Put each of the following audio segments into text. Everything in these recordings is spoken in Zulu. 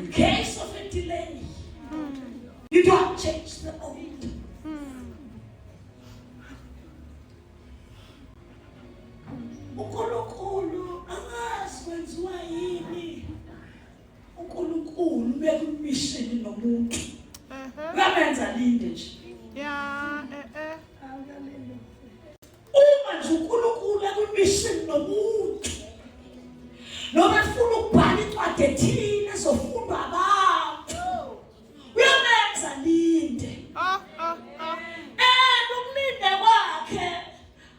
In case of a delay, you don't change the old. uNkulunkulu angazi kwenziwa yini. uNkulunkulu bekumishini nomuntu. Uyamenza linde nje. Uma nje uNkulunkulu ekumishini nomuntu. Noma efuna ukubhala incwadi ethile ezofundwa abantu. Uyamenza linde. Ukulinde kwakhe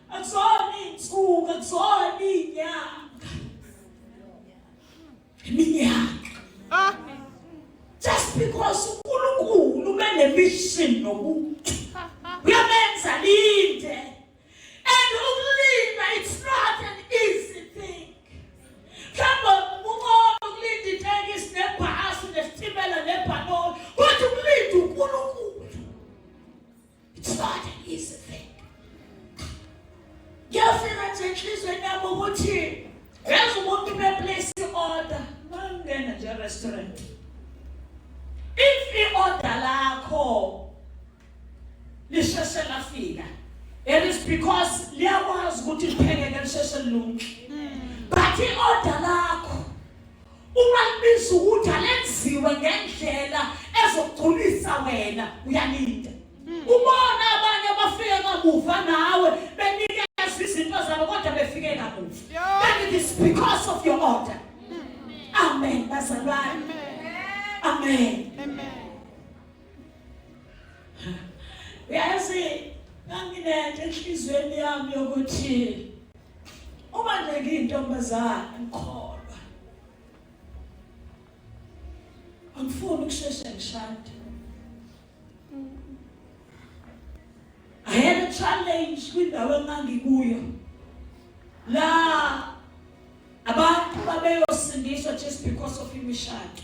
akuzona insuku, akuzona inyanga. Iminyaka. Just because uNkulunkulu benemission nomuntu. Uyamenza linde. And ukulinda, it's not an easy thing. Mhlawumbe ukulinde itekisi nebhasi nesitimela nebhanoyi, kodwa ukulinda uNkulunkulu, it's not an easy thing. Ngiyafika nje enhlizweni yami ukuthi yazi umuntu beplace order, mangena nje restaurant. If i-order lakho lisheshe lafika, it is because liyakwazi ukuthi liphekeke lisheshe lilunge. But i-order lakho uma libiza ukuthi alenziwe ngendlela ezogculisa wena, uyalinda. Ubona abanye abafike kamuva nawe benikeza izinto zabo kodwa befike kamuva. Then it is because of your order. Amen. Bazalwane. Amen. Uyazi nganginento enhlizweni yami yokuthi uma nje ngiyintombazana ngikholwa, angifuni ukusheshe ngishade. I had a challenge kwindawo engangikuyo la abantu babeyosindiswa just because of imishado.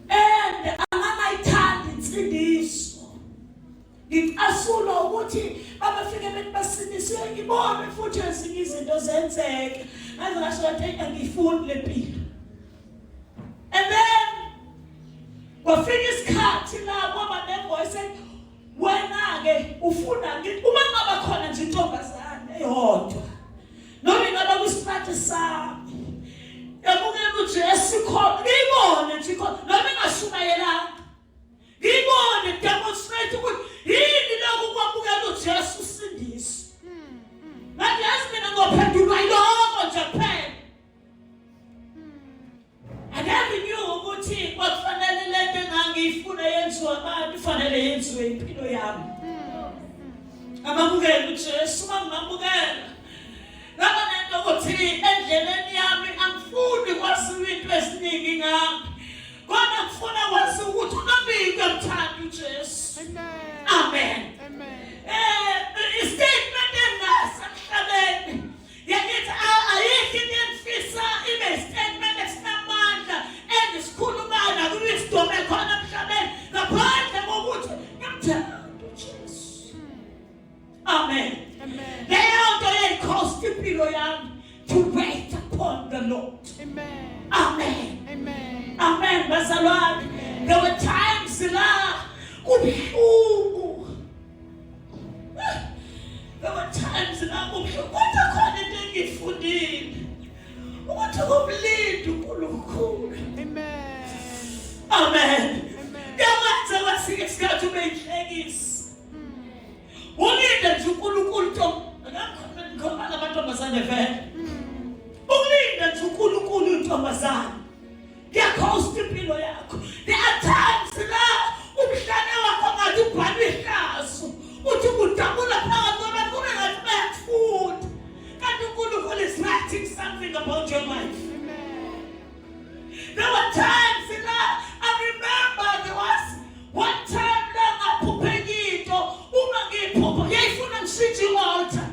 And angangayithandi insindiso. Ngicasula ukuthi babafike bethi basindisiwe ngibone futhi ezinye izinto zenzeke. Ngaze ngasho ngifuni lempilo. And then kwafika isikhathi la kwaba nevoice ethi wena ke ufuna ngithi uma ngaba khona nje intombazane eyodwa noma ingaba kwistrategy sami yabukela uJesu khona ngibone nje khona noma engashumayelanga ngibone demonstrate ukuthi yini lokhu kwamukela uJesu usindisi. Ngathi yazi mina ngophendulwa yiloko nje kuphela. And I knew ukuthi kwakufanele lento engangiyifuna yenziwe abantu fanele yenziwe impilo yami. Amamukela uJesu ngamamukela. Ngaba nento ukuthi endleleni yami angifuni kwaziwa into eziningi ngami. Kodwa ngifuna kwazi ukuthi unobiki umthanda uJesu. Amen. Statement engasemhlabeni yakithi ayikho into engifisa ibe statement esinamandla engisikhulumana kwi-wisdom ekhona emhlabeni ngaphandle kokuthi ngimthanda uJesu. Amen. Leyo nto yayikhosta impilo yami to wait upon the Lord. Amen. Bazalwane. There were times la kubuhlungu. There were times la kubuhlungu. Kodwa khona into engifundile ukuthi kumlinda uNkulunkulu. Amen. Yawenza kwasike isikhathi ubeyihlekisa. Ulinda nje uNkulunkulu ngakho namantombazane vele. Ulinda nje uNkulunkulu intombazane. Ngiyakhosta impilo yakho. There are times la umhlane wakho ngathi ubhalwe ihlazo. Uthi udabula phakathi kwabantu ngathi bayakufunda. Kanti uNkulunkulu is writing something about your life. There were times I remember there was one time la ngaphupheka into uma ngiphupha ngiyifuna ngishintshe i-altar.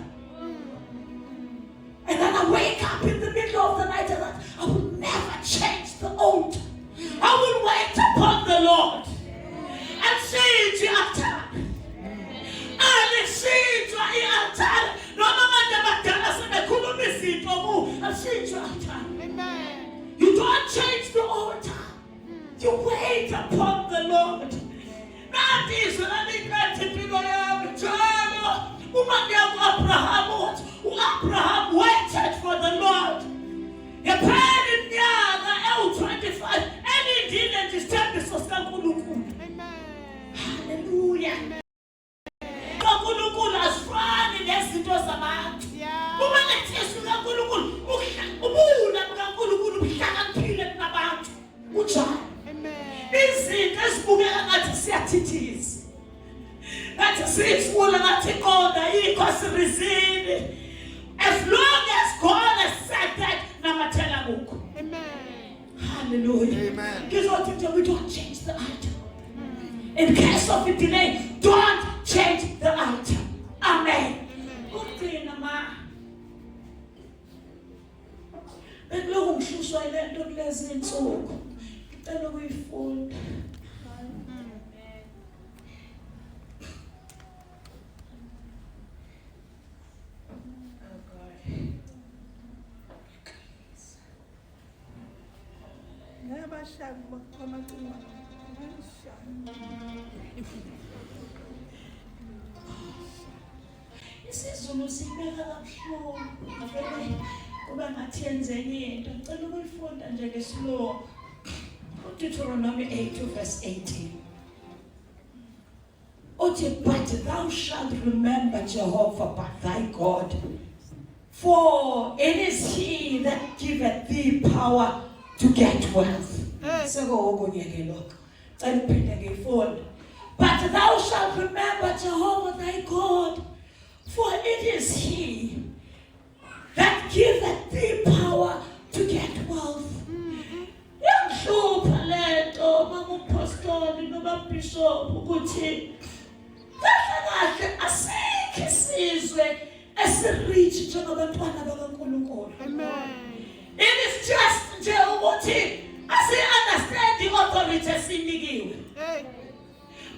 And then I wake up in the middle of the night and I will never change to wait upon the Lord. That is what I mean. Abraham waited for the Lord. He prayed in the 25. Any delay is time to Amen. Hallelujah. Kankulunkulu asifani nezinto zabantu. Uma ngethesa uNkulunkulu, ubula bukaNkulunkulu buhlakaniphile kunabantu. Unjani? Amen. Izinto ezibukeka ngathi siyathithiza. Ngathi sifuna ngathi kodwa yikho sirizini. As long as God has said that, namathela kukho. Amen. Hallelujah. Amen. We don't change the item. In case of a delay, don't change the item. Amen. Ukugcina ma. Bekuloku ngihlushwa ile nto kulezi insuku. Ngicela ukuyifunda. Isizulu sibeka kabuhlungu vele kuba ngathi yenzeni into. Ngicela ukuyifunda nje ngeslow. Deuteronomy 8 verse 18. But thou shalt remember Jehovah thy God, for it is he that giveth thee power to get wealth. But thou shalt remember Jehovah thy God, for it is he that giveth thee power to get wealth. Yamhlupha lento babupostoli nobabishop ukuthi kahle asikho isizwe esirich njengabantwana bakaNkulunkulu. Amen. It is just nje ukuthi asi understand the authority esinikiwe.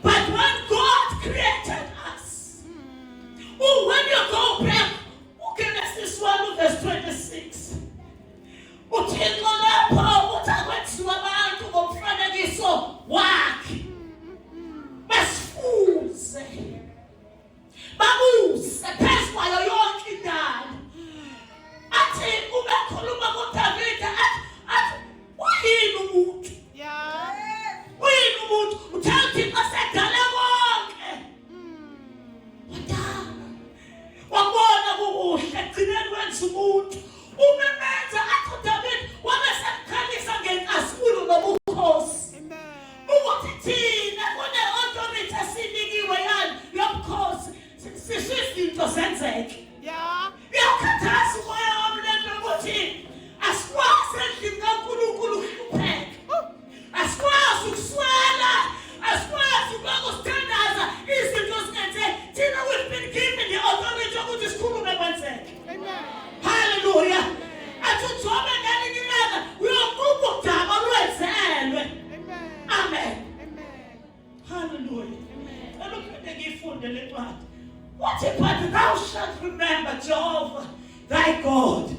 But when God created us, when you go back, Genesis 1 verse 26, uthixo lapho uthakwenziwa abantu ngomfanekiso wakhe. Basifuze. Babuse phezu kwayo yonke indalo. Athi ubekhuluma kuDavida athi uyini umuntu? Uyini umuntu? Uthanda asedala konke. Wadala. Wabona kuhle egcineni wenza umuntu. Umemenza athi uDavida wabesekhalisa ngenkasikulo nobukhosi. Ukuthi thina kune-authority esinikiwe yani yobukhosi sisho izinto zenzeke. Iyakhathaza umoya wami lento ukuthi asikwazi endlini kaNkulunkulu ukuhlupheka. Asikwazi ukuswela. Asikwazi ukuzithandaza izinto zingenzeki. Thina we've been given the authority ukuthi sikhulume kwenzeke. Hallelujah. Athi ujobe ngelinye ilanga uyoquba udaba lwenzelwe. Amen. Hallelujah. Elophinde ngifunde le ncwadi. But thou shalt remember Jehovah thy God,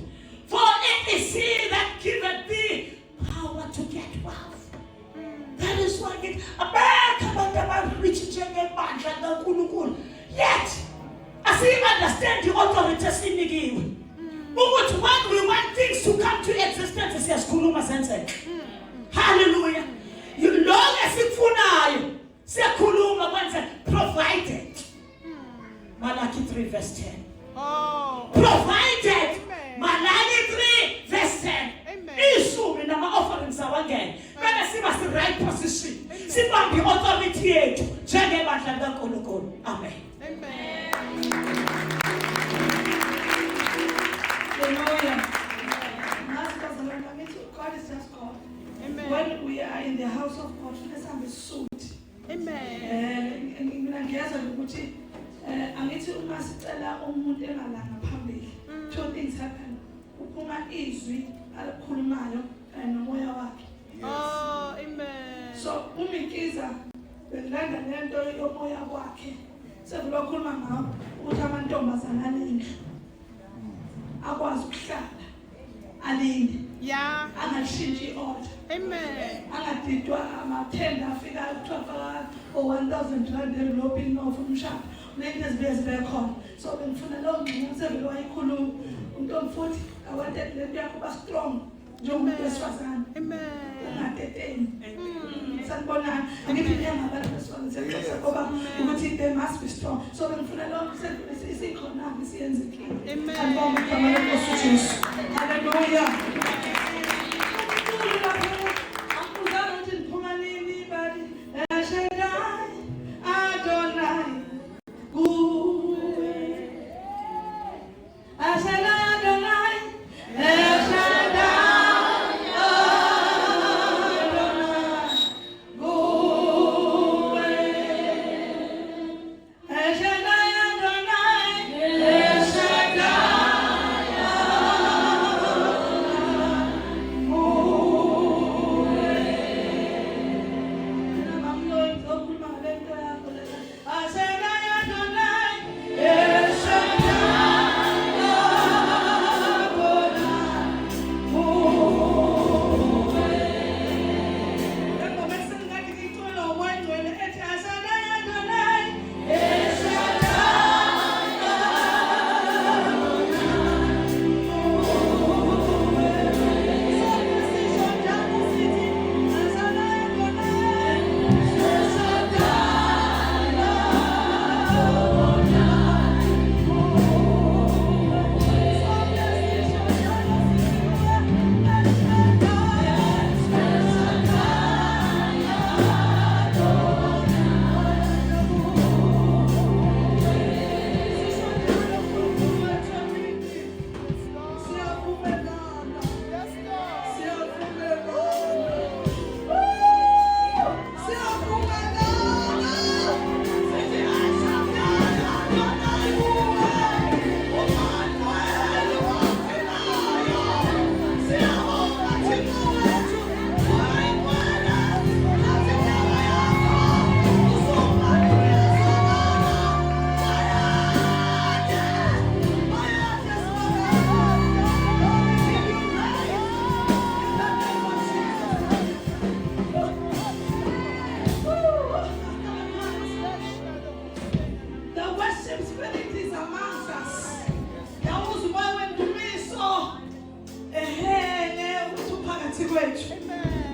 for it is he that giveth thee power to get wealth. That is why abekho abantu abarich njengebandla kaNkulunkulu. Yet, as we understand the authority esinikiwe, ukuthi when we want things to come to existence, siyasikhuluma senzeke. Hallelujah. Lo esikufunayo siyakhuluma kwenze provided. Malachi 3 verse 10. Provided. Malachi 3 verse 10. Ishumi nama offerings awangene. Bese siba si right position. Sibambe authority yethu njengebandla kaNkulunkulu. Amen. God is just God. Amen. When we are in the house of God, let's have a suit. Amen. Ngiyazwa ukuthi angithi uma sicela umuntu engalanga phambili, two things happen. Uphuma izwi alikhulumayo nomoya wakhe. Oh, amen. So uMikiza belanda lento yomoya wakhe. Sekulokhuluma ngawo ukuthi amantombazana alinde. Akwazi ukuhlala alinde. Yeah. angashintshi i-order. Amen. Angadidwa amathenda afika kuthiwa o 1,000 rand elobhini ofuna umshado. Unento ezibuye zibe khona. So bengifuna lo ngxenye usevele wayikhuluma. Umuntu futhi I wanted le nto yakho ba strong njengomuntu wesifazane. Amen. Ungateteni. Sanibonani. Angiphinde ngabantu besifazane sexesha ngoba ukuthi they must be strong. So bengifuna lo isikhona isiyenzekile. Amen. Angibonge igama lenkosi uJesu. Hallelujah.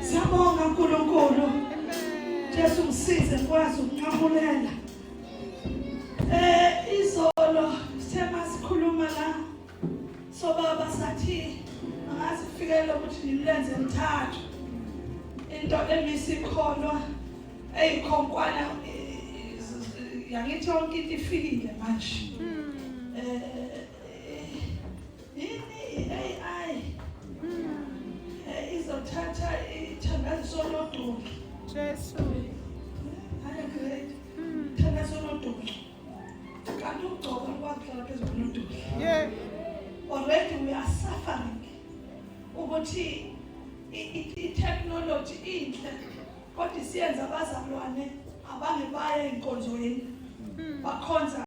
Siyabonga uNkulunkulu. Jesu msize kwazi ukunqamulela. Izolo sithema sikhuluma la. So baba sathi angasifikela ukuthi nilenze mthathu. Into emisikholwa eyikhonkwana yangithi yonke into ifikile manje. Yini AI izothatha ithandazo lodoli. Jesu. Hayi great. Thandazo lodoli. Kanti ugcoba kwakuhlala phezulu lodoli. Yeah. Already we are suffering. Ukuthi i-technology inhle kodwa isiyenza abazalwane abangebaye enkonzweni bakhonza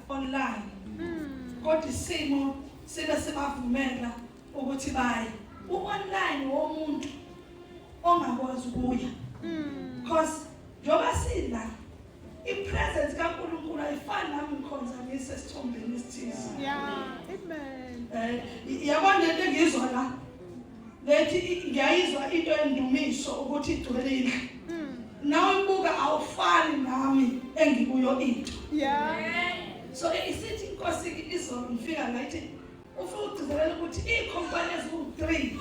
online. Kodwa isimo sibe sibavumela ukuthi baye online womuntu ongakwazi ukuya. Because njoba sila i-presence kaNkulunkulu ayifani nami ngikhonza ngisesithombeni esithize. Yeah. Amen. Yabona into engizwa la lethi ngiyayizwa into endumiso ukuthi igcwelile. Nawe ibuka awufani nami engikuyo into. Yeah. So isithi inkosi izolo ngifika la ithi ufuna ukugcizelela ukuthi ikhompani eziwu-3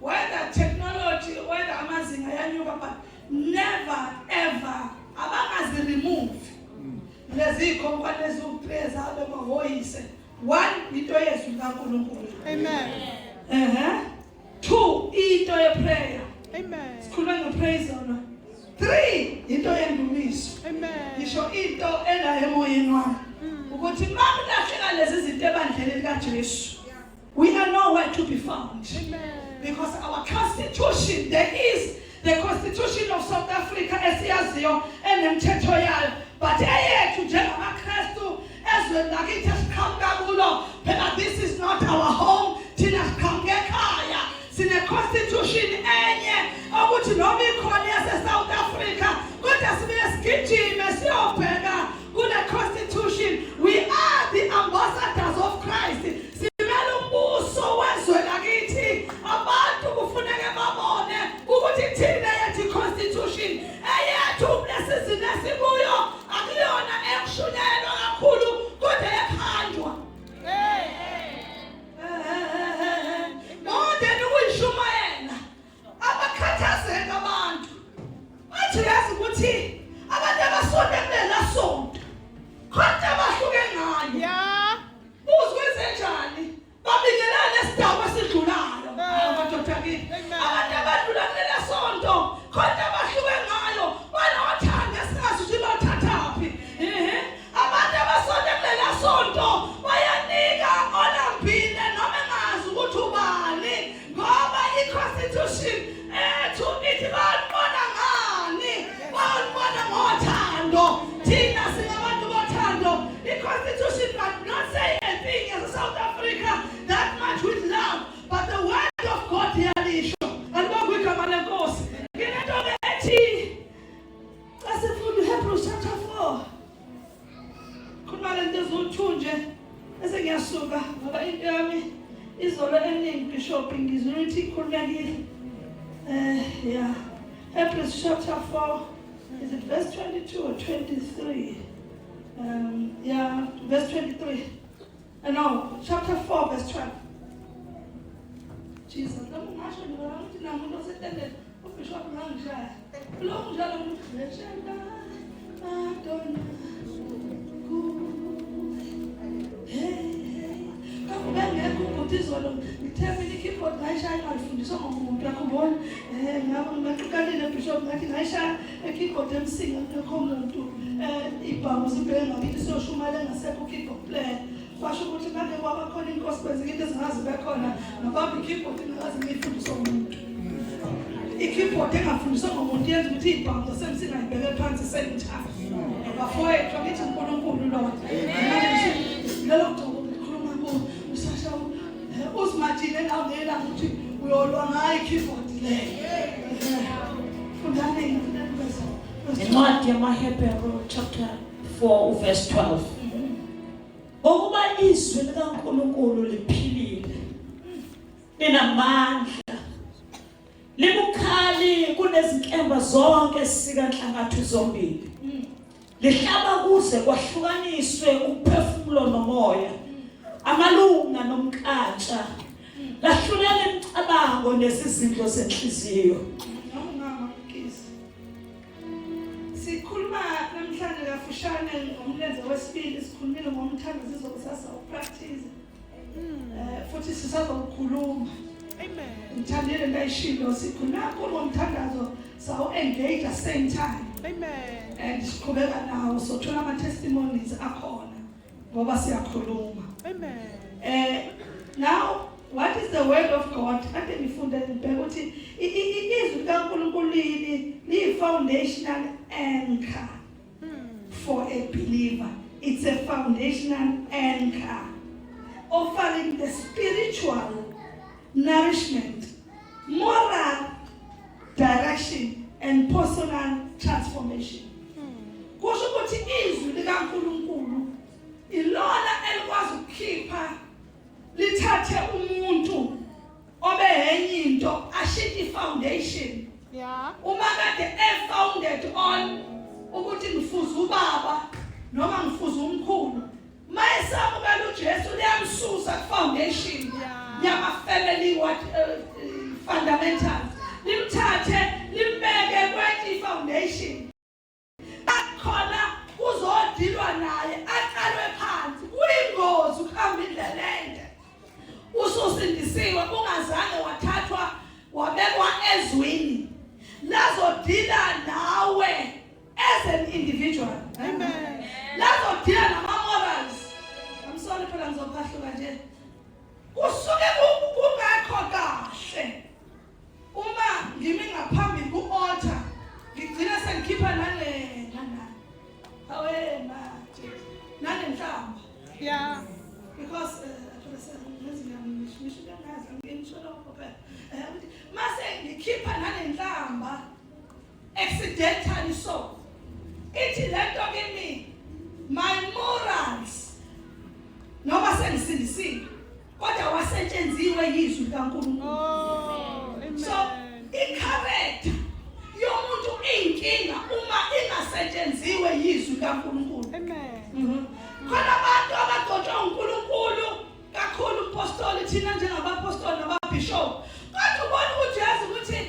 whether technology whether amazinga yanyuka but never ever abangazi-remove lezi khompani eziwu-3 ezabe bahoyise. One, into yezwi likaNkulunkulu. Amen. 2, into yeprayer. Amen. Sikhuluma ngepraise ona. 3, into yendumiso. Amen. Ngisho into ela emoyeni wami ukuthi makulahleka lezi zinto ebandleni likaJesu we are nowhere to be found. Amen. Because our constitution, there is the constitution of South Africa esiyaziyo enemthetho yayo, but eyethu njengamaKristu ezweni lakithi siqhamuka kulo phela this is not our home. Thina siqhamuka ekhaya sine constitution enye ukuthi noma ikhona yase South Africa kodwa sibuye sigijime siyobheka kule constitution. We are the ambassadors of Christ. Simele umbuso wezwe lakithi. Abantu kufuneka babone ukuthi thina yethi constitution eyethu lesizini esibuyo akuyona ekushunyelwa kakhulu kodwa ekhanjwa. Modern uyishumayela abakhathazeka abantu. Athi yazi ukuthi abantu abasonde kulela sonto kodwa bahluke ngayo. Yeah. Uzwe njani? Babingelana esidaba esidlulayo. Amadoda kithi. Abantu abadlula kulela sonto kodwa bahluke ngayo. Banawathanda singazi ukuthi bathathaphi. Abantu abasonde kulela sonto bayanika olambile noma engazi ukuthi ubani ngoba i-constitution ethu ithi babona ngani? Babona ngothando. Thina singabantu bothando. I-constitution does not say anything as a South Africa that much with love, but the word of God yalisho. Alibogwika malenkosi. Kinento ethi asifunda Hebrews chapter 4. Kumale ndizunthunje bese ngiyasuka ngoba into yami izolo eningi bishop ngizwe ukuthi ikhuluma kini. Yeah. Hebrews chapter 4, is it verse 22 or 23? Yeah, verse 23. No, chapter 4, verse 12. Jesus, don't mash on the ground. I'm not sitting bishop Langshire. Long John, izolo ngithemile ikeyboard ngayishaya ngifundiswa ngomuntu yakubona ngaba ngaqalile bishop ngathi ngayishaya ikeyboard emsinga ngekho umuntu ibhamu sibheke ngakithi siyoshumayela ngasekho keyboard player basho ukuthi ngake kwaba khona inkosi kwenzeke into ezingazi bekhona ngabamba ikeyboard ngazi ngifundiswa ngomuntu ikeyboard engafundiswa ngomuntu yenza ukuthi ibhamu zasemsinga ibheke phansi sentha bafowethu ngithi uNkulunkulu lo manje lelo khuluma ngo usasha usimathile ngavela ukuthi uyolwa ngayo ikeyboard le fundane Incwadi yamaHebheru chapter 4 verse 12. Ukuba izwi likaNkulunkulu liphilile linamandla libukhali kunezinkemba zonke sikanhlangathu zombili lihlaba kuze kwahlukaniswe ukuphefumulo nomoya amalunga nomkhatsha lahlulela imicabango nesizindlo senhliziyo. Sikhuluma namhlanje kafushane ngomlenze wesibili sikhulumile ngomthandazo sizokusasa upractice futhi sisazokhuluma. Amen. Ngithandile ndayishilo sikhuluma ngomthandazo sawo engage at same time. Amen. And siqhubeka nawo sothola ama testimonies akhona ngoba siyakhuluma. Amen. Now what is the word of God? Ade ngifunde ngibheka ukuthi izwi likaNkulunkulu li foundational anchor for a believer. It's a foundational anchor offering the spiritual nourishment, moral direction and personal transformation. Kusho ukuthi izwi likaNkulunkulu ilona elikwazi ukukhipha lithathe umuntu obehenye into ashithi foundation. Yeah. Uma kade founded on ukuthi ngifuza ubaba noma ngifuza umkhulu mayesabukela uJesu liyamsusa foundation yama family fundamentals limthathe limbeke kwethi foundation akhona uzodilwa naye aqalwe phansi kuyingozi ukuhamba indlela ende ususindisiwe ungazange wathathwa wabekwa ezwini lazodila nawe as an individual. Amen. Lazodila nama morals. I'm sorry phela ngizophahluka nje kusuke kungakho kahle uma ngimi ngaphambi ku-altar ngigcina sengikhipha nale hawe manje nanenhlamba. Yeah. Because I'm accidentally so. Ithi lento kimi my morals noma sengisindisile kodwa wasetshenziswe yizwi likaNkulunkulu. Oh, So amen. i-character yomuntu inkinga uma ingasetshenziswe yizwi likaNkulunkulu. Amen. Khona abantu abagcotshwa uNkulunkulu kakhulu apostoli thina njengabapostoli nababishop. Kodwa ubona ukuthi yazi ukuthi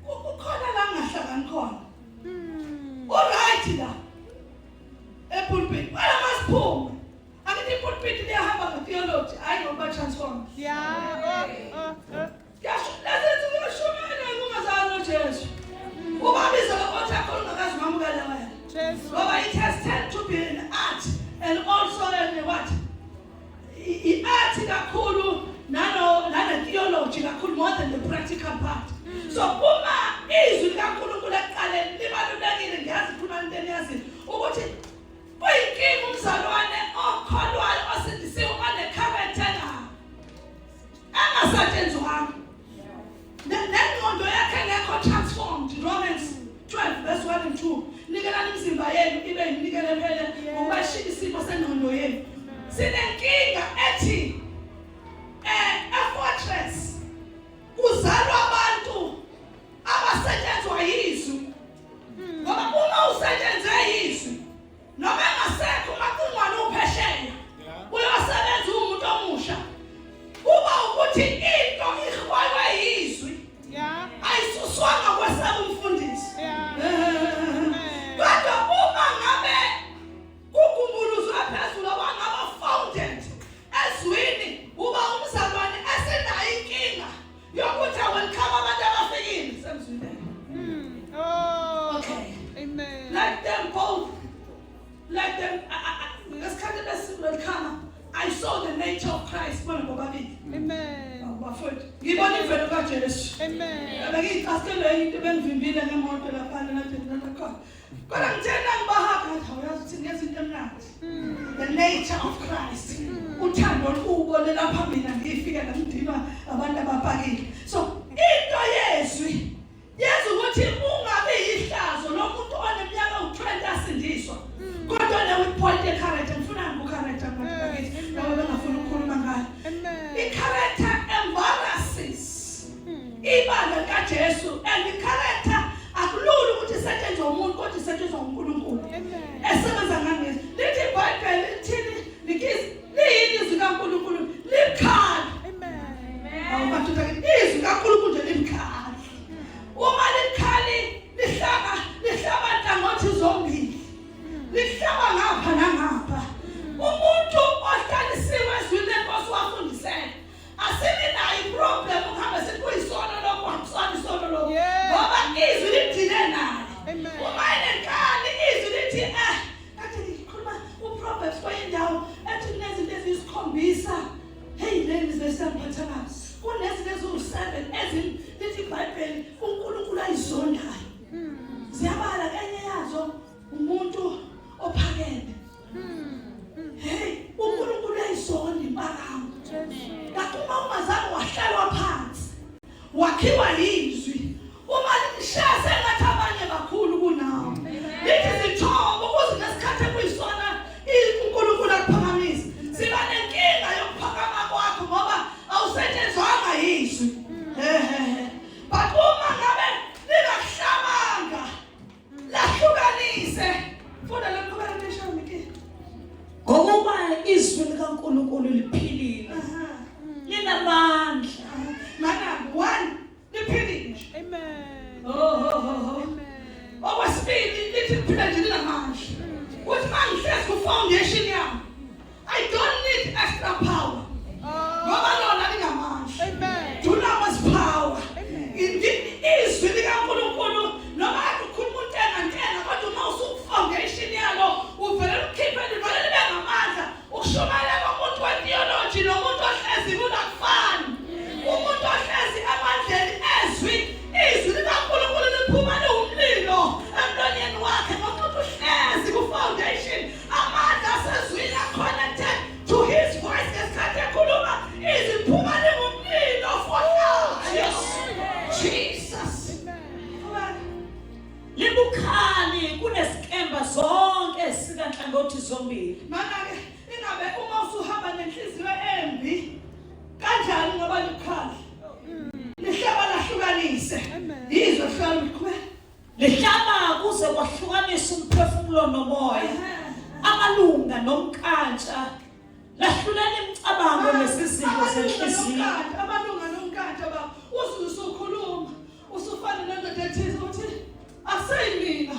ukhona la ngahlakani khona. Alright la. Epulpit. Wala masiphume. Akithi ipulpit liyahamba ngetheology, hayi ngoba transform. Yeah. Yasho lazethu ngoshumela ngungazana noJesu. Ubabiza ukuthi akho ungakazi mamukela wena. Jesus. Ngoba it has tend to be an art and also an what? I-art kakhulu nano theology kakhulu more than the practical part. So uma izwi likaNkulunkulu ekuqaleni libalulekile ngiyazi khona into eniyazi ukuthi kuyinkinga umzalwane okholwayo osindisiwe one-character angasatshenzwanga. Nengqondo yakhe ngekho transformed. Romans 12 verse 1 and 2. Nikelani imizimba yenu ibe yinikele phela ngokubashika isimo sengqondo yenu. Sinenkinga ethi a fortress kuzalwa abantu abasetshenzwa yizwi. Ngoba uma usetshenzwe yizwi noma engasekho maqingwane uphesheya uyosebenza umuntu omusha. Kuba ukuthi into ihwaywe yizwi. Yeah. Ayisuswanga kwesaba umfundisi. Yeah. Kodwa uma ngabe kukumbuluzwe phezulu wangaba founded ezwini uba umzalwane esenayo inkinga yokuthi welcome abantu abafikile semzwini. Oh. Okay. Amen. Let them both. Let them. Ngesikhathi besiwelcome, I saw the nature of Christ. Bona bobabili. Amen. Bafowethu. Ngibona imvelo kaJesu. Amen. Bengiyiqaskele into bengivimbile ngemoto lapha nakhona. Kodwa ngithena ngibahaga uyazi ukuthi ngezinto emnandi. The nature of Christ. Uthando olubo lapha mina ngifika ngidinwa abantu abapakile. So into yezwi Yesu ukuthi ungabe ihlazo lomuntu oneminyaka u20 asindiswa. Kodwa le with point character ngifuna ngukharacter manje ngoba bengafuna ukukhuluma ngayo. I-character embarrasses ibanga kaJesu and i-character akulula ukuthi isetshenzwe umuntu kodwa isetshenzwe uNkulunkulu. Esebenza ngangezi. Lithi iBhayibheli lithini liyini izwi kaNkulunkulu likhali. Amen. Awubathu izwi kaNkulunkulu nje likhali. Uma likhali lihlaba nhlangothi zombili. Lihlaba ngapha nangapha. Umuntu ohlalisiwe ezwini lenkosi wafundisela. Asibi nayo problem ukuhamba sithi kuyisono lokho akuhambisani isono lokho. Ngoba izwi lidile naye. Uma enenkani izwi lithi kathi ngikhuluma uProverbs kwayindawo ethi kunezinto eziyisikhombisa. Hey ladies lesemphathana. Kunezinto eziwu7 lithi iBhayibheli uNkulunkulu ayizondayo. Ziyabala enye yazo umuntu ophakeme. Hey uNkulunkulu ayizonda impakamo. Kakuma ungazange wahlalwa phansi. Wakhiwa yizwi. Uma lishase ngathi abanye kakhulu kunawo. Lithi zithobo ukuze ngesikhathi kuyisona uNkulunkulu akuphakamisa. Siba nenkinga yokuphakama kwakho ngoba awusetshenzwanga yizwi. But uma ngabe lingahlabanga lahlukanise funda leqhubekisho miki. Ngokuba izwi likaNkulunkulu liphilile. Linamandla. Mana 1 liphilile. Amen. Amen. Okwesibili lithi liphile nje linamandla. Uthi mangihlezi ku foundation yami. I don't need extra power. Ngoba lona linamandla. Amen. Dunamis power. Izwi likaNkulunkulu noma ukukhuluma untena kodwa uma usufoundation yalo uvele ukhiphe livele libe ngamandla ukushumayela komuntu we-theology nomuntu ohlezi kunakufani. Umuntu ohlezi amandleni ezwi izwi likaNkulunkulu liphuma liwumlilo emlonyeni wakhe ngomuntu ohlezi ku-foundation amandla asezwini libukhali kunesikemba zonke esikanhlangothi zombili. Mana-ke ingabe uma usuhamba nenhliziyo embi kanjani ngoba libukhali lihlaba lahlukanise yizwe hlala likhwela Lihlaba kuze kwahlukanisa umphefumulo nomoya, amalunga nomkantsha, lahlulela imicabango nesizindlo zenhliziyo. amalunga nomkakhe ba usukhuluma usufana nendoda ethize ukuthi aseyimina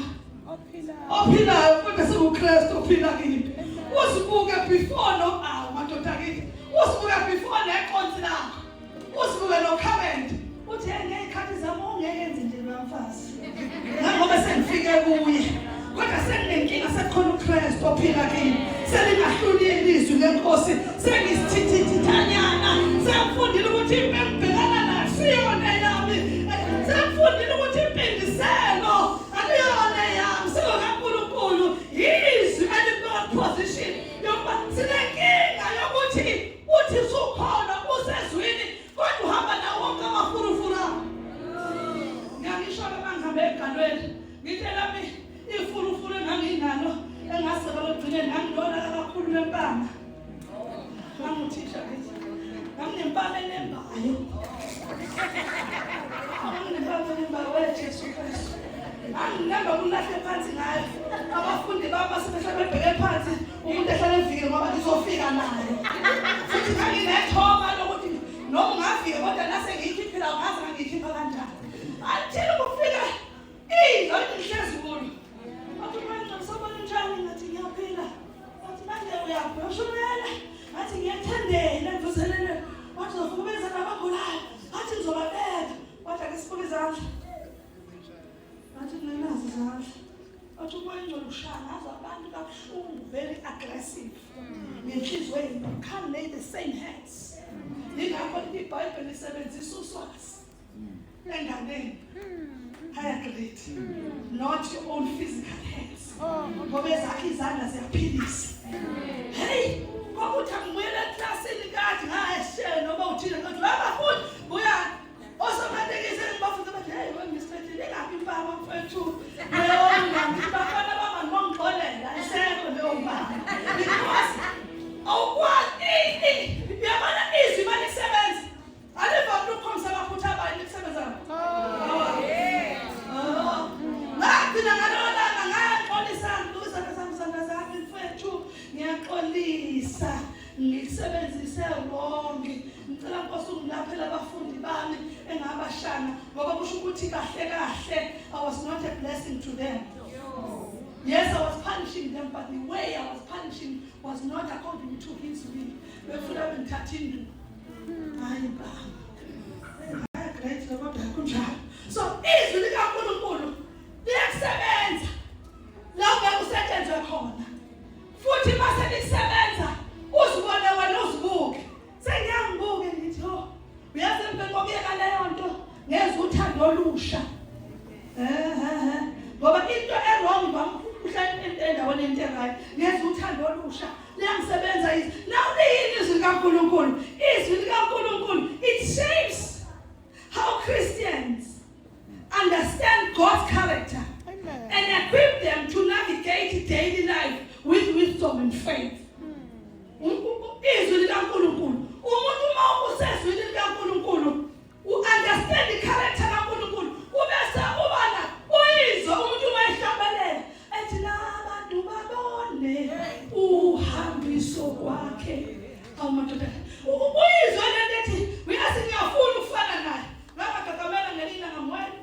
ophilayo kodwa sekuKristu ophila kimi usibuke before no madoda kithi usibuke before neqonsi lakho usibuke no comment uthi ngekhathi zami ungeyenze nje bamfazi ngoba sengifike kuye kodwa senginenkinga sekukhona uKristu ophila kimi selingahluli ilizwi lenkosi sengisithithithanyana sengifundile ukuthi impembelana nasiyona yami sengifundile ukuthi impindiselo akuyona yami sikukaNkulunkulu yizwi elibona position yokuba sinenkinga yokuthi uthi sukhona usezwini kodwa uhamba nawo wonke amafurufuru ngisho bangihambe egalweni ngitshela mi ifurufuru enganginalo engasebe lokugcine ngangilona kakhulu lempama nganguthisha ngithi nganginempama enembayo nganginempama weJesu Kristu anginamba kulahle phansi ngayo abafundi baba sebebheke phansi umuntu ehlale evike ngoba ngizofika naye futhi nganginethoma lokuthi noma ungafika kodwa nase ngiyikhiphela ngazi ngiyikhipha kanjani Until ukufika ihlezi kulo. Athi manje ngisabona njani ngathi ngiyaphila. Athi manje uyabhoshumela. Athi ngiyathandela mvuselele. Wathi uzofubeza nabagulayo. Athi ngizobabeka. Wathi ake sibuke izandla. Athi ngenazi izandla. Athi manje ushaya ngazo abantu kabuhlungu very aggressive. Ngenhliziyo you can't lay the same hands. Yingakho iBhayibheli lisebenzisa uswazi. Enganeni higher grade not your own physical hands ngoba ezakhe izandla ziyaphilisa hey kwakuthi angibuyele eklasini kade ngayeshe noma uthile ngathi abafundi buya osomatekise ngibafundi bathi hey ngisiphethe ngaphi impama mfethu yona ngibafana baba ngongixolela isekho leyo mbala because awukwazi yabona izwi malisebenza aliva ukukhomsa abafuthi abanye kusebenza Ngakina ngalolanga ngaxolisa ngizana zami mfethu ngiyaxolisa ngisebenzise wonke ngicela Nkosi ungilaphela abafundi bami engabashana ngoba kusho ukuthi kahle kahle I was not a blessing to them. Yes, I was punishing them, but the way I was punishing was not according to his will. Befuna ngithathindu hayi baba great Lord kunjalo so izwi likaNkulunkulu liyasebenza lapho usetshenzwe khona futhi mase lisebenza uzibone wena uzibuke sengiyangibuke ngithi ho uyazi ngibekobeka leyo nto ngezwe uthando olusha ngoba into errong bamhla endaweni enterayo ngezwe uthando olusha liyasebenza izwi now liyini izwi likaNkulunkulu izwi likaNkulunkulu it shapes how Christians understand God's character and equip them to navigate daily life with wisdom and faith. Izwi likaNkulunkulu umuntu uma usezwini likaNkulunkulu understand the character kaNkulunkulu ubese ubana uyizwa umuntu uma ehlabelela ethi nabantu babone uhambiso kwakhe awumadoda uyizwa lethi uyazi ngiyafuna ukufana naye ngagagamela ngelina ngamwena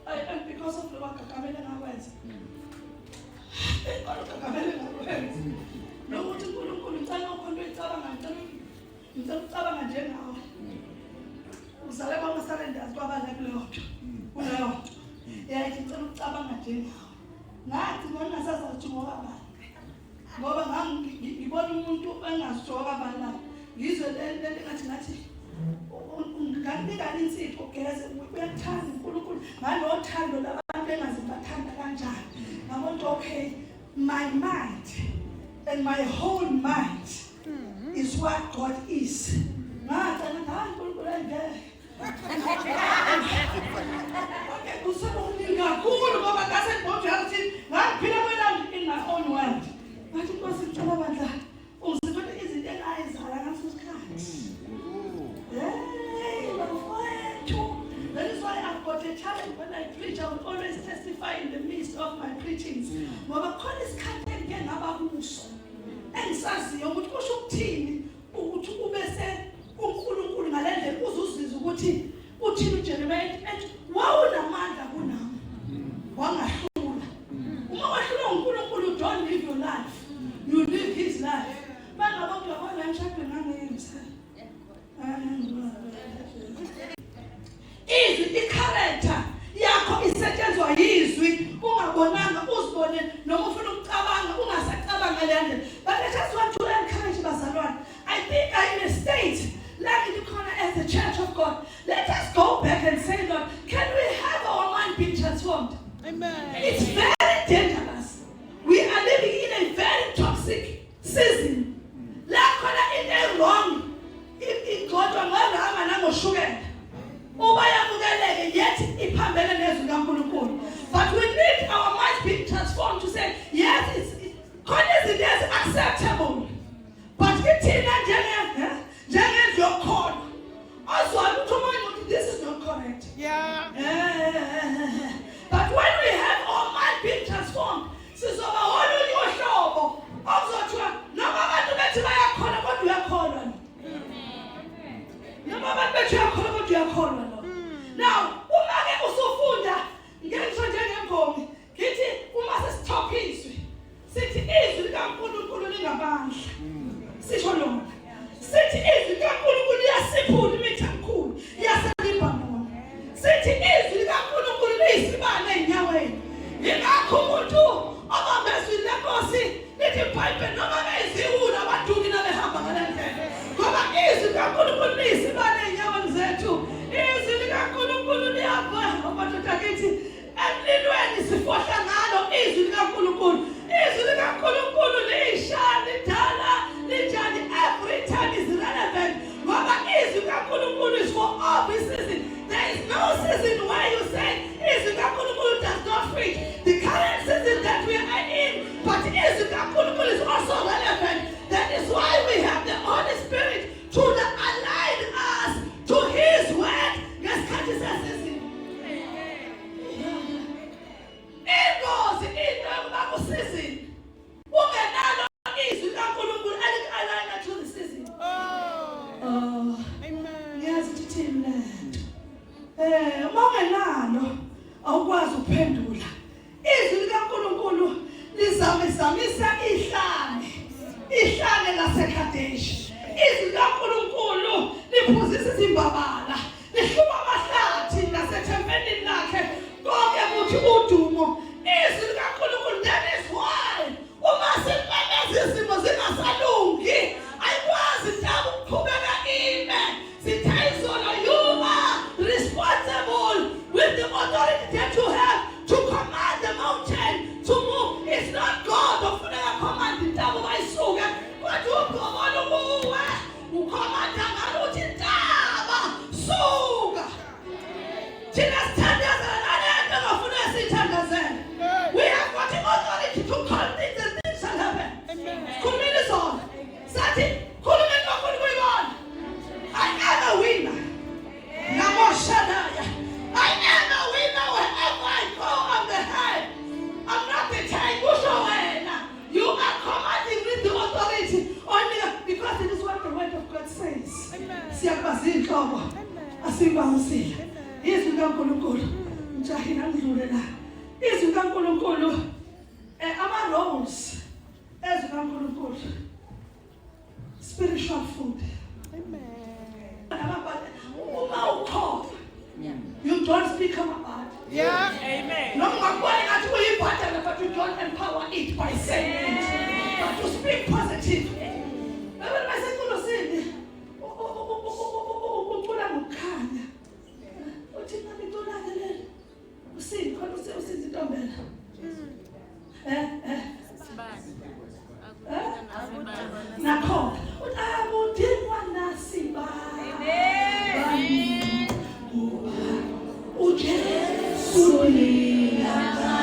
and because of the wagagamela ngakwenza gagamela ngakwenza nokuthi uNkulunkulu ngicela ukhona uyicabanga ngicela ucabanga njengawe uzale bamasalenders kwabala kuleyo nto yayithi ngicela ucabanga njengawe ngathi mina sasathi ngoba ngibona umuntu engazijoka bala ngizwe lento ngathi ngangibikani insipho geze uyathanda uNkulunkulu ngalothando labantu engazibathanda kanjani ngabona okay my mind and my whole mind is what God is ngathi uNkulunkulu engeke okay kusebona kakhulu ngoba ngase talent when I preach. I would always testify in the midst of my preachings. Ngoba khona isikhathi engike ngaba kuso engisaziyo ukuthi kusho ukuthini ukuthi ubese uNkulunkulu ngalendlela uzuzizwa ukuthi uthini uJeremiah ethi wawunamandla kunami wangahlula. Uma wahlula uNkulunkulu, don't live your life, you live his life. Bangaba kuyabona emshadweni ngangiyimsa izwi i-character yakho isetshenzwa yizwi ungabonanga uzibone noma ufuna ukucabanga ungasacabanga lendlela. But I just want to encourage bazalwane. I think I'm in a state like in the corner as the church of God. Let us go back and say, Lord, can we have our mind being transformed? Amen. It's very dangerous. We are living in a very toxic season. La khona into wrong. Igcotshwa ngorama nangoshukela. Ubayamukeleke yet iphambene nezwi kaNkulunkulu. But we need our minds being transformed to say, yes, it's acceptable. But ithina njengendlu yokhona azwayo ukuthi umoya uthi this is not correct. Yeah. But when we have our mind being transformed, sizoba olunye uhlobo okuzothiwa noma abantu bethi bayakholwa kodwa uyakholwa. Noma abantu bethi uyakholwa kodwa uyakholwa. Now, uma ke usufunda ngenhlo njengembongi, ngithi uma sesithopa izwi, sithi izwi likaNkulunkulu lingamandla. Sisho lona. Sithi izwi likaNkulunkulu liyasiphula imithangkhulu, yaseLibanon. Sithi izwi likaNkulunkulu liyisibane enyaweni. Ingakho umuntu obambezwe lenkosi lithi iBhayibheli noma beziwula abaduki nabehamba ngalendlela. Ngoba izwi likaNkulunkulu liyisibane enyaweni zethu. Izwi likaNkulunkulu liyavuma amadoda kithi emlilweni sifohla ngalo izwi likaNkulunkulu. Izwi likaNkulunkulu lishaya lidala lijani every time is relevant. Ngoba izwi likaNkulunkulu is for every season. There is no season where you say izwi likaNkulunkulu does not fit the current season that we are in. But izwi likaNkulunkulu is also relevant. That is why we have the Holy Spirit to align us to His word. Ngesikhathi sesizini. Ingozi into yokuba kusizini. Ungenalo izwi likaNkulunkulu aligcina to the season. Oh. Amen. Yazi ukuthi thina. Uma ungenalo awukwazi ukuphendula. Izwi likaNkulunkulu lizamisa ihlane laseKadeshi. Izwi likaNkulunkulu liphuzisa izimbabala. Lihluma amahlathi nasethempelini lakhe konke kuthi udumo. Izwi likaNkulunkulu, that is why uma simemeza izimo zingasalungi ayikwazi njalo ukuqhubeka ime. Sithayizona, you are responsible with the authority that you have to command the mountain to move. It's not God ofuneka command intaba bayisuke kodwa ugobona kuwe ucommanda ngalo uthi intaba suka. Thina sithandazana nalento engafuna sithandazane. We have got the authority to call things and things shall happen. Khulumeni zona. Sathi khulumeni kakhulu kuyibona. I am a winner. Namoshadaya. I am a winner wherever I go. I'm the head. I'm not the tail. You are commanding with the authority only because it is what the word of God says. Siyabazi inhlobo. Asibawusile. Izwi likaNkulunkulu. Njahina ngidlule la. Izwi likaNkulunkulu ama-roles ezwi likaNkulunkulu. Spiritual food. Uma ukhofa, you don't speak about it. Yeah. Amen. No, but you don't empower it by saying it. But you speak positive. Nakho utabudinwa nasiba. Amen. uJesu liyama.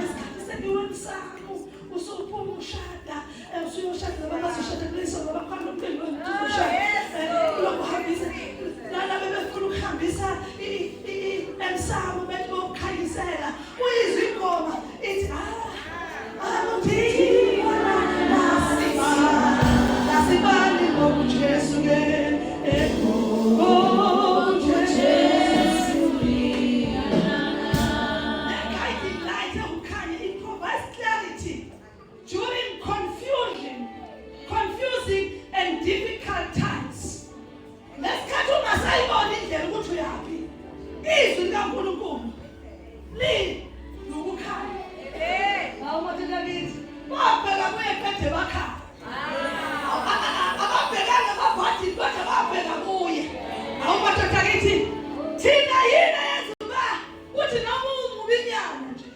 Esikhathi sekuwenzayo usuphuma ushada usuyoshada nabazoshada kuleso nabakhona umcimbi lokuhambisa lana bebefuna ukuhambisa besama bethi bokukhanyisela uyizwa ingoma ithi nasibani ngokuJesu ke during confusing and difficult times. Lesikhathi ungasayibona indlela ukuthi uyaphi. Izwi likaNkulunkulu nokukhanya. Hawu madoda kithi. Wabheka kuyephethe bakhala. Ababhekanga ababhathi kodwa babheka kuye. Hawu madoda kithi. Thina yini eyenzuba uthi noma ungubinyana nje.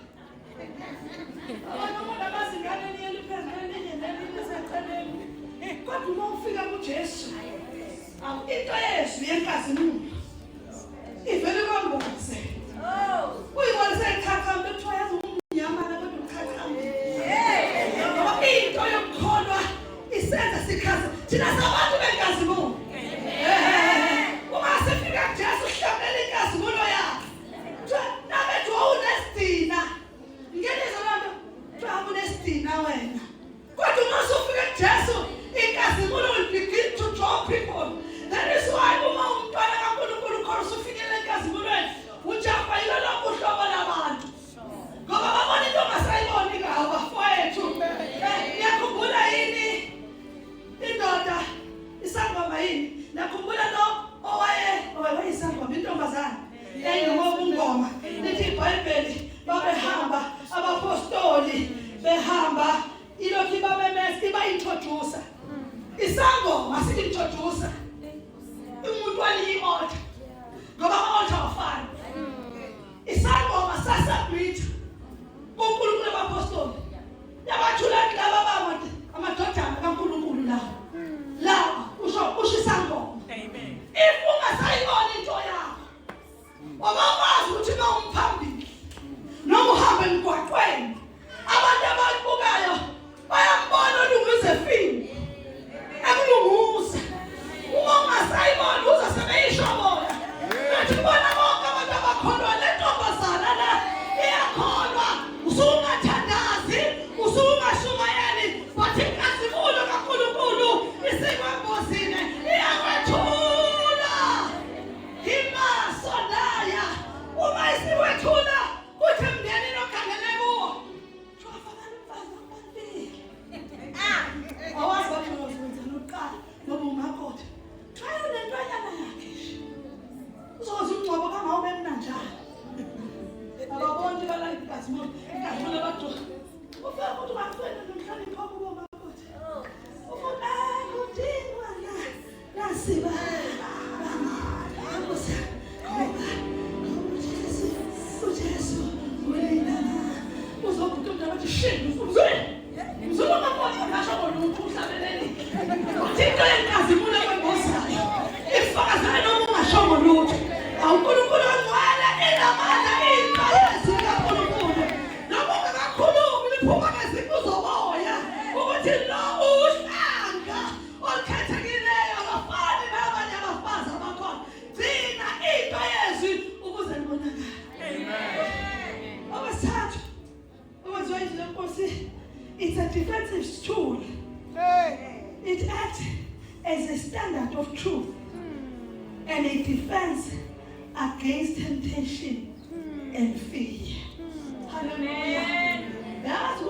Abantu abazingane kodwa uma ufika kuJesu into yezwi yenkazimulo ivele kwamboze uyibona seyichachamba ekuthiwa yazi umnyamana kodwa umchachamba ngoba into yokukholwa isenza sikhazi thina sabantu benkazimulo uma sifika kuJesu sihlabela inkazimulo yakhe nabethu wawunesidina ngelizwe lami unesidina wena kodwa uma sufika kuJesu inkazimulo will begin to draw people. That is why uma umntwana kaNkulunkulu khona usufikele enkazimulweni ujapa yilo lonke uhlobo labantu ngoba babona into ongasayiboni ngawo bafowethu yakhumbula yini indoda isangoma yini nakhumbula lo owayisangoma intombazana eyingoma lithi iBhayibheli babehamba abapostoli behamba ilokhu babemesa ibayintroduce isangoma sikintroduce umuntu waliyi-altar ngoba ama-altar wafana isangoma sasubmit kuNkulunkulu abapostoli yabathula laba amadodana kaNkulunkulu laba usho isangoma. If ungasayibona into yakho wabakwazi ukuthi uma umphambili noma uhambe emgwaqweni abantu abakubukayo bayambona olunguzefini akulunguza uma ungasayibona uzasebeyishobola nathi kubona bonke abantu abakholwa le ntombazana la iyakholwa usungathandazi usungashumayeli but inkazimulo kaNkulunkulu isikwembozile iyakwethula imasonaya uma isikwethula kuthi emndenini okhangele kuwo awazi bakho uzenzela uqala ngoba umakoti xayo lentwanyana yakhe uzoze umngcwabo kangawube mnanjani ababonke balayikazimulo inkazimulo abadala ufika ukuthi ungafena nomhlonipho kubo umakoti ufuna kudingwa nasiba uJesu ulilana uzokuthi umuntu abathi shindu Mzulu makoti ngasho ngolutho uhlabeleli. Uthixo yenkazimulo kwembozayo. Ifakazana noma ungasho ngolutho. AuNkulunkulu ongcwele enamandla iy'mpayezi kaNkulunkulu. Noma ungakakhulumi liphuma ngezipho zomoya. Ukuthi lo uhlanga olukhethekileyo abafani nabanye abafazi abakhona. Gcina into yezwi ukuze libonakale. Amen. Okwesithathu okwenziwa izwi lenkosi. It's a defensive tool. It acts as a standard of truth and a defense against temptation and fear. Hallelujah. That's